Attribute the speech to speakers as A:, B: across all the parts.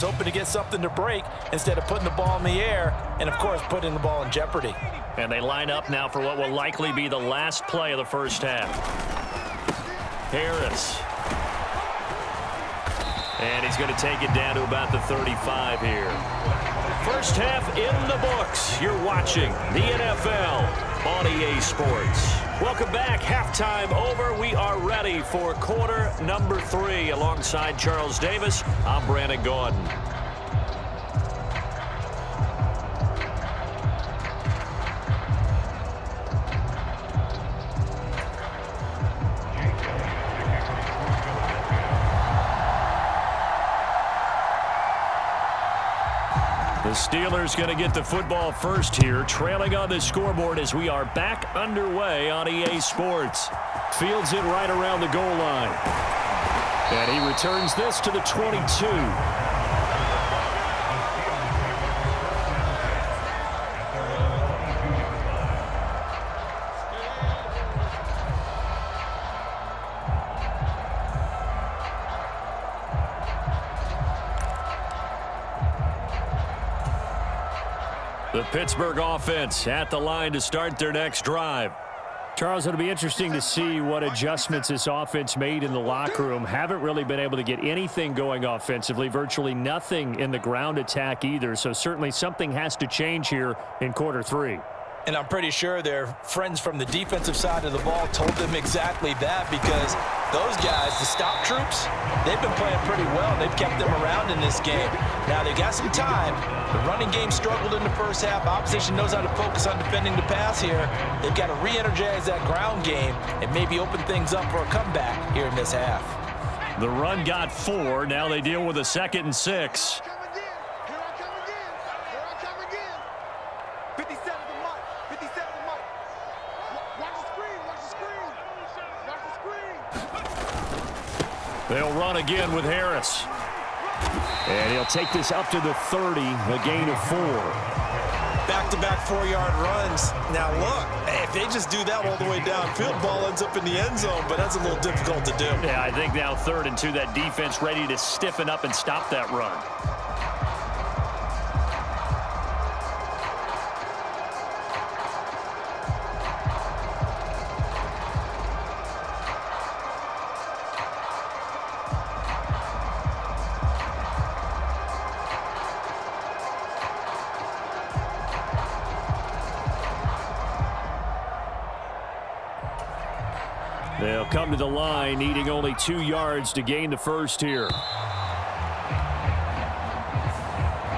A: hoping to get something to break instead of putting the ball in the air and, of course, putting the ball in jeopardy.
B: And they line up now for what will likely be the last play of the first half. Harris. And he's going to take it down to about the 35 here. First half in the books. You're watching the NFL on EA Sports. Welcome back. Halftime over. We are ready for quarter number 3. Alongside Charles Davis, I'm Brandon Gordon. The Steelers going to get the football first here, trailing on the scoreboard as we are back underway on EA Sports. Fields it right around the goal line. And he returns this to the 22. The Pittsburgh offense at the line to start their next drive. Charles, it'll be interesting to see what adjustments this offense made in the locker room. Haven't really been able to get anything going offensively, virtually nothing in the ground attack either. So certainly something has to change here in quarter 3.
A: And I'm pretty sure their friends from the defensive side of the ball told them exactly that, because those guys, the stop troops, they've been playing pretty well. They've kept them around in this game. Now they got some time. The running game struggled in the first half. Opposition knows how to focus on defending the pass here. They've got to re-energize that ground game and maybe open things up for a comeback here in this half.
B: The run got 4. Now they deal with a 2nd and 6. They'll run again with Harris. And he'll take this up to the 30, a gain of 4.
A: Back-to-back 4-yard runs. Now, look, if they just do that all the way downfield, ball ends up in the end zone, but that's a little difficult to do.
B: Yeah, I think now 3rd and 2, that defense ready to stiffen up and stop that run. They'll come to the line, needing only 2 yards to gain the first here.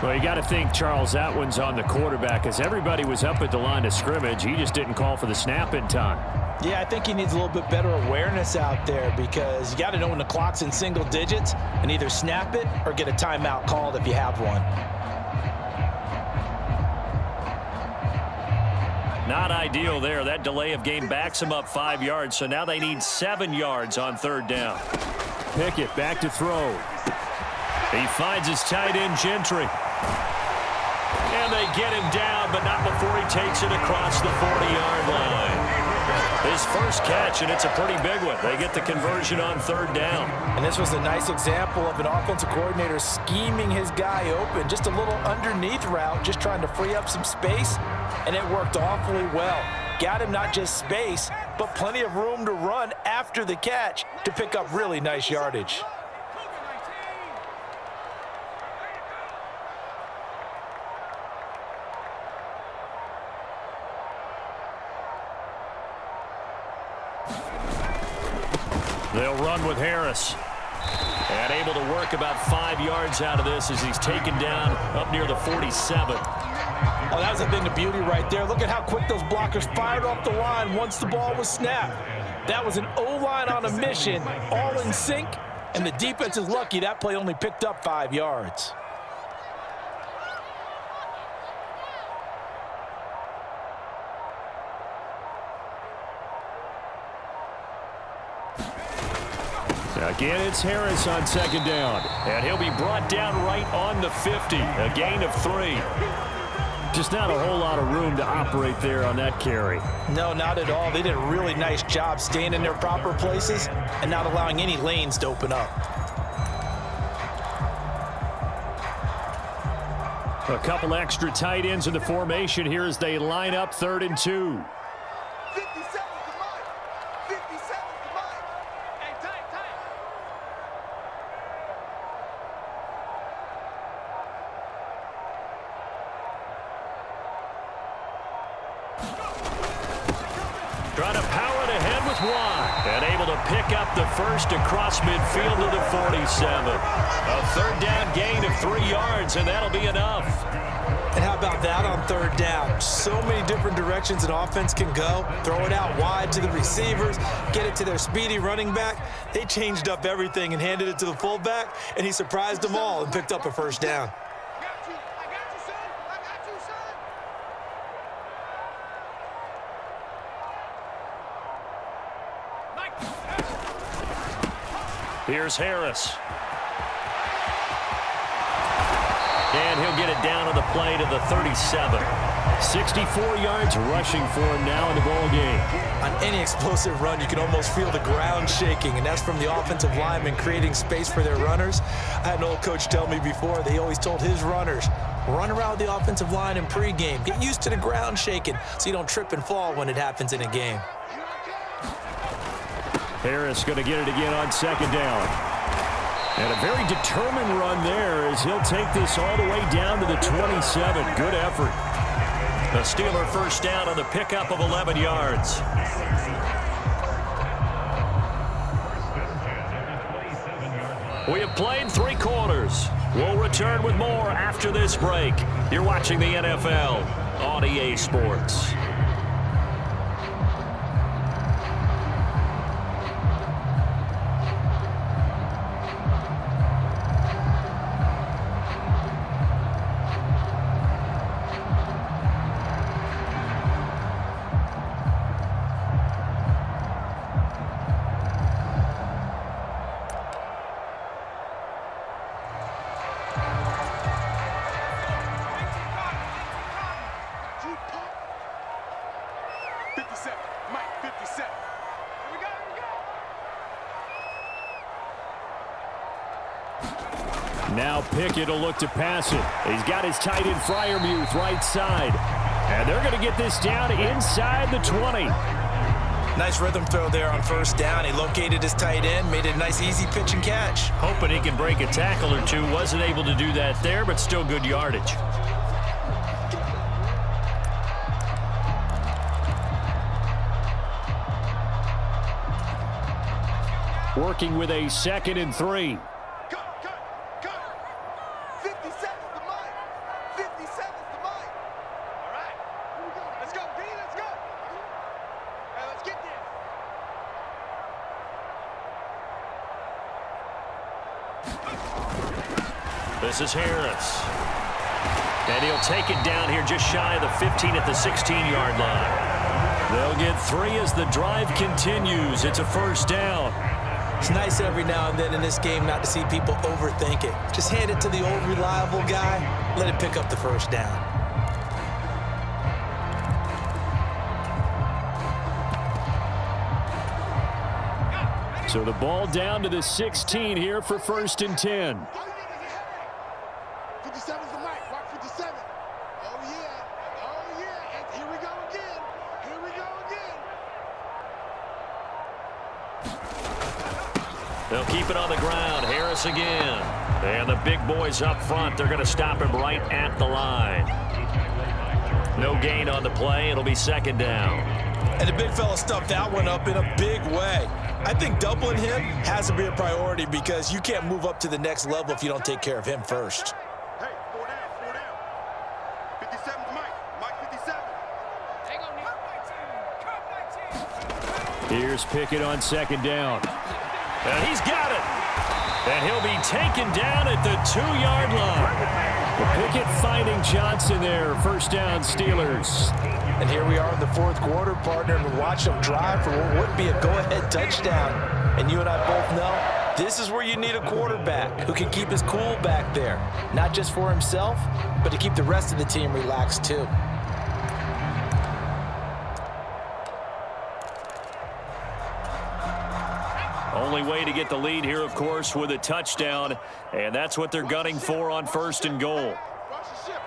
B: Well, you got to think, Charles, that one's on the quarterback, as everybody was up at the line of scrimmage. He just didn't call for the snap in time.
A: Yeah, I think he needs a little bit better awareness out there, because you got to know when the clock's in single digits and either snap it or get a timeout called if you have one.
B: Not ideal there. That delay of game backs them up 5 yards, so now they need 7 yards on 3rd down. Pickett back to throw. He finds his tight end, Gentry. And they get him down, but not before he takes it across the 40-yard line. His first catch, and it's a pretty big one. They get the conversion on 3rd down.
A: And this was a nice example of an offensive coordinator scheming his guy open. Just a little underneath route, just trying to free up some space, and it worked awfully well. Got him not just space, but plenty of room to run after the catch to pick up really nice yardage.
B: They'll run with Harris. And able to work about 5 yards out of this as he's taken down up near the 47.
A: Oh, that was a thing of beauty right there. Look at how quick those blockers fired off the line once the ball was snapped. That was an O-line on a mission, all in sync, and the defense is lucky that play only picked up 5 yards.
B: Again, it's Harris on 2nd down. And he'll be brought down right on the 50. A gain of 3. Just not a whole lot of room to operate there on that carry.
A: No, not at all. They did a really nice job staying in their proper places and not allowing any lanes to open up.
B: A couple extra tight ends in the formation here as they line up 3rd and 2.
C: 57 to Mike. 57 to Mike. Hey, tight.
B: Trying to power it ahead with Watt. And able to pick up the first across midfield to the 47. A 3rd down gain of 3 yards, and that'll be enough.
A: And how about that on 3rd down? So many different directions an offense can go. Throw it out wide to the receivers, get it to their speedy running back. They changed up everything and handed it to the fullback, and he surprised them all and picked up a 1st down.
C: I got you, son. I got you, son.
B: Here's Harris. And he'll get it down on the play to the 37. 64 yards rushing for him now in the ball game.
A: On any explosive run, you can almost feel the ground shaking, and that's from the offensive linemen creating space for their runners. I had an old coach tell me before, they always told his runners, run around the offensive line in pregame. Get used to the ground shaking so you don't trip and fall when it happens in a game.
B: Harris going to get it again on 2nd down. And a very determined run there as he'll take this all the way down to the 27. Good effort. A Steeler 1st down on the pickup of 11 yards. We have played 3 quarters. We'll return with more after this break. You're watching the NFL on EA Sports. Now Pickett will look to pass it. He's got his tight end Freiermuth right side. And they're going to get this down inside the 20.
A: Nice rhythm throw there on 1st down. He located his tight end, made it a nice easy pitch and catch.
B: Hoping he can break a tackle or two. Wasn't able to do that there, but still good yardage. Working with a 2nd and 3. This is Harris. And he'll take it down here just shy of the 15 at the 16-yard line. They'll get 3 as the drive continues. It's a 1st down.
A: It's nice every now and then in this game not to see people overthink it. Just hand it to the old reliable guy. Let him pick up the 1st down.
B: So the ball down to the 16 here for 1st and 10.
C: 57's the mic. Watch 57. Oh, yeah. And here we go again.
B: They'll keep it on the ground. Harris again. And the big boys up front, they're going to stop him right at the line. No gain on the play. It'll be 2nd down.
A: And the big fella stuffed that one up in a big way. I think doubling him has to be a priority because you can't move up to the next level if you don't take care of him first.
C: Hey, 4 down. 57's Mike 57. Hang on,
B: Here's Pickett on 2nd down. And he's got it. And he'll be taken down at the 2-yard line. Pickett finding Johnson there. 1st down, Steelers.
A: And here we are in the 4th quarter, partner, and watch them drive for what would be a go-ahead touchdown. And you and I both know this is where you need a quarterback who can keep his cool back there. Not just for himself, but to keep the rest of the team relaxed too.
B: Only way to get the lead here, of course, with a touchdown. And that's what they're gunning for on 1st and goal.
C: Watch the ship.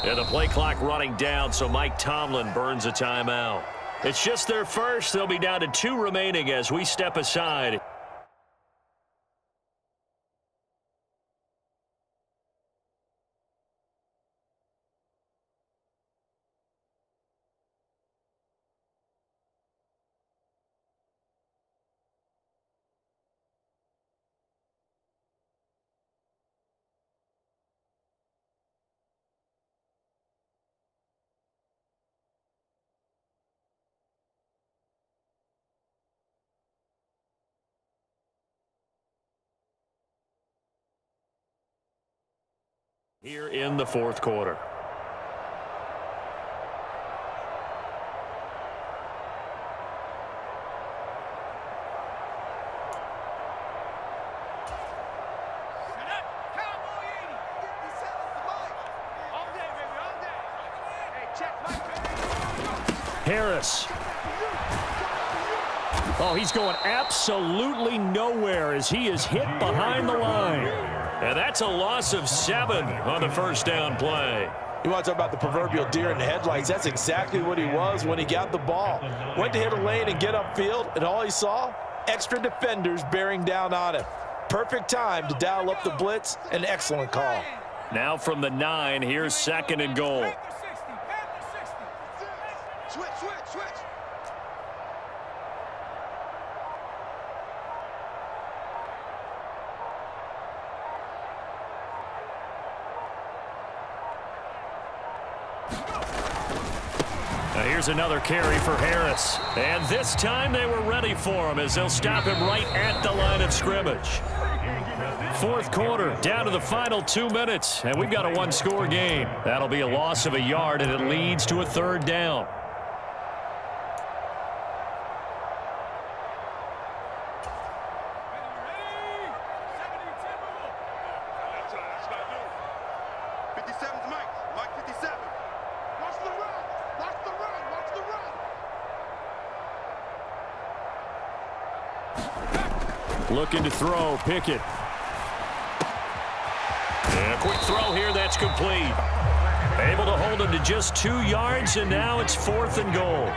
B: And the play clock running down, so Mike Tomlin burns a timeout. It's just their first. They'll be down to 2 remaining as we step aside. Here in the fourth quarter. Harris. Oh, he's going absolutely nowhere as he is hit behind the line. And that's a loss of 7 on the first down play.
A: You want to talk about the proverbial deer in the headlights. That's exactly what he was when he got the ball. Went to hit a lane and get upfield, and all he saw, extra defenders bearing down on him. Perfect time to dial up the blitz. An excellent call.
B: Now from the 9, here's 2nd and goal.
C: Switch.
B: Now here's another carry for Harris. And this time they were ready for him as they'll stop him right at the line of scrimmage. Fourth quarter, down to the final 2 minutes, and we've got a 1-score game. That'll be a loss of a yard, and it leads to a 3rd down. Looking to throw, Pickett. And a quick throw here, that's complete. Able to hold him to just 2 yards, and now it's 4th and goal.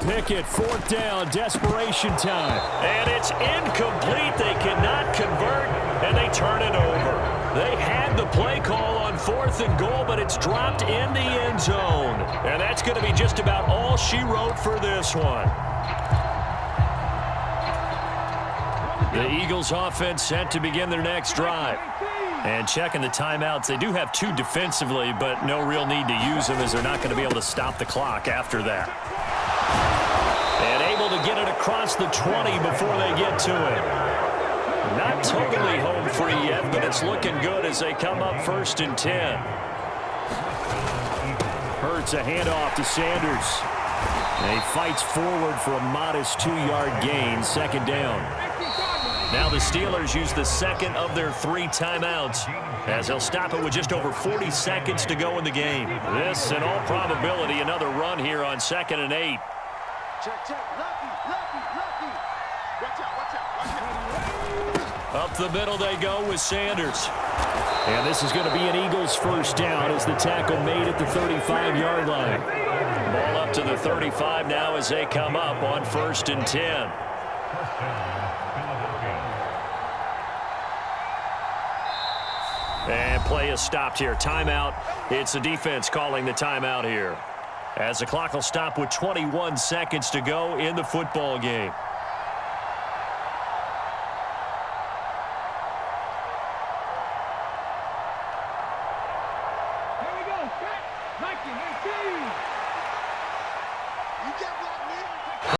B: Pickett, 4th down, desperation time. And it's incomplete. They cannot convert, and they turn it over. They had the play call on 4th and goal, but it's dropped in the end zone. And that's going to be just about all she wrote for this one. The Eagles offense set to begin their next drive. And checking the timeouts, they do have 2 defensively, but no real need to use them as they're not going to be able to stop the clock after that. And able to get it across the 20 before they get to it. Not totally home free yet, but it's looking good as they come up 1st and 10. Hurts a handoff to Sanders. And he fights forward for a modest 2-yard gain, 2nd down. Now the Steelers use the 2nd of their 3 timeouts as they'll stop it with just over 40 seconds to go in the game. This, in all probability, another run here on 2nd and 8.
C: Check. Lucky. Watch out.
B: Up the middle they go with Sanders. And this is going to be an Eagles 1st down as the tackle made at the 35-yard line. Ball up to the 35 now as they come up on 1st and 10. And play is stopped here. Timeout. It's the defense calling the timeout here, as the clock will stop with 21 seconds to go in the football game.